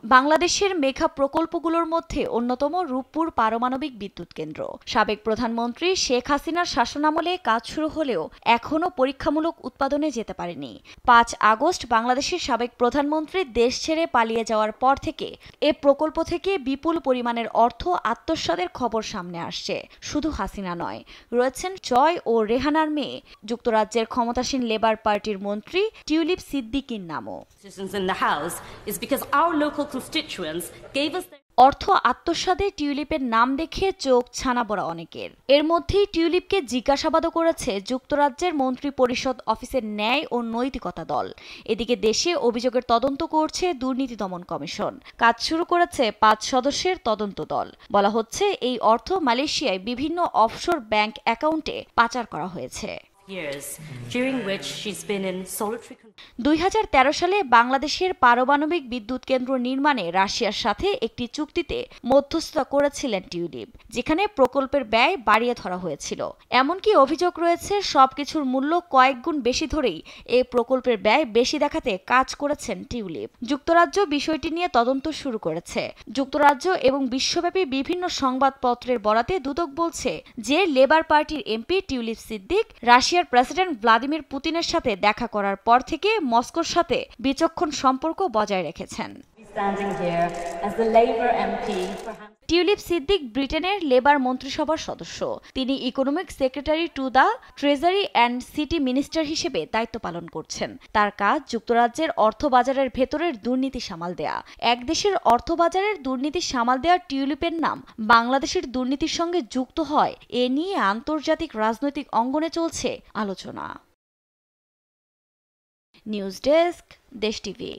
বাংলাদেশের মেঘা প্রকল্পগুলোর মধ্যে অন্যতম রূপপুর পারমাণবিক বিদ্যুৎ কেন্দ্র। সাবেক প্রধানমন্ত্রী শেখ হাসিনার শাসনামলে কাজ শুরু হলেও এখনও পরীক্ষামূলক উৎপাদনে যেতে পারেনি। ৫ আগস্ট বাংলাদেশের সাবেক প্রধানমন্ত্রী দেশ ছেড়ে পালিয়ে যাওয়ার পর থেকে এ প্রকল্প থেকে বিপুল পরিমাণের অর্থ আত্মসাতের খবর সামনে আসছে। শুধু হাসিনা নয়, রয়েছেন জয় ও রেহানার মেয়ে যুক্তরাজ্যের ক্ষমতাসীন লেবার পার্টির মন্ত্রী টিউলিপ সিদ্দিকীর নামও। অর্থ আত্মসাতে টিউলিপের নাম দেখে চোখ ছানা পড়া অনেকের। এর মধ্যেই টিউলিপকে জিজ্ঞাসাবাদও করেছে যুক্তরাজ্যের মন্ত্রী পরিষদ অফিসের ন্যায় ও নৈতিকতা দল। এদিকে দেশে অভিযোগের তদন্ত করছে দুর্নীতি দমন কমিশন। কাজ শুরু করেছে ৫ সদস্যের তদন্ত দল। বলা হচ্ছে এই অর্থ মালয়েশিয়ায় বিভিন্ন অফশোর ব্যাংক অ্যাকাউন্টে পাচার করা হয়েছে। ২০১৩ সালে বাংলাদেশের পারমাণবিক বিদ্যুৎ কেন্দ্র নির্মাণে রাশিয়ার সাথে একটি চুক্তিতে মধ্যস্থতা করেছিলেন টিউলিপ, যেখানে প্রকল্পের ব্যয় বাড়িয়ে ধরা হয়েছিল। এমনকি অভিযোগ রয়েছে সবকিছুর মূল্য কয়েক গুণ বেশি ধরেই এই প্রকল্পের ব্যয় বেশি দেখাতে কাজ করেছেন টিউলিপ। যুক্তরাজ্য বিষয়টি নিয়ে তদন্ত শুরু করেছে। যুক্তরাজ্য এবং বিশ্বব্যাপী বিভিন্ন সংবাদপত্রের বরাতে দুদক বলছে যে লেবার পার্টির এমপি টিউলিপ সিদ্দিক রাশিয়ার প্রেসিডেন্ট ভ্লাদিমির পুতিনের সাথে দেখা করার পর থেকে মস্কোর সাথে বিচক্ষণ সম্পর্ক বজায় রেখেছেন। টিউলিপ সিদ্দিক ব্রিটেনের লেবার মন্ত্রিসভার সদস্য। তিনি economic secretary to the treasury and city minister হিসেবে দায়িত্ব পালন করছেন। তার কাজ যুক্তরাজ্যের অর্থবাজারের ভেতরের দুর্নীতি সামাল দেয়া। এক দেশের অর্থবাজারের দুর্নীতি সামাল দেওয়া টিউলিপের নাম বাংলাদেশের দুর্নীতির সঙ্গে যুক্ত হয়, এ নিয়ে আন্তর্জাতিক রাজনৈতিক অঙ্গনে চলছে আলোচনা। নিউজ ডেস্ক, দেশ টিভি।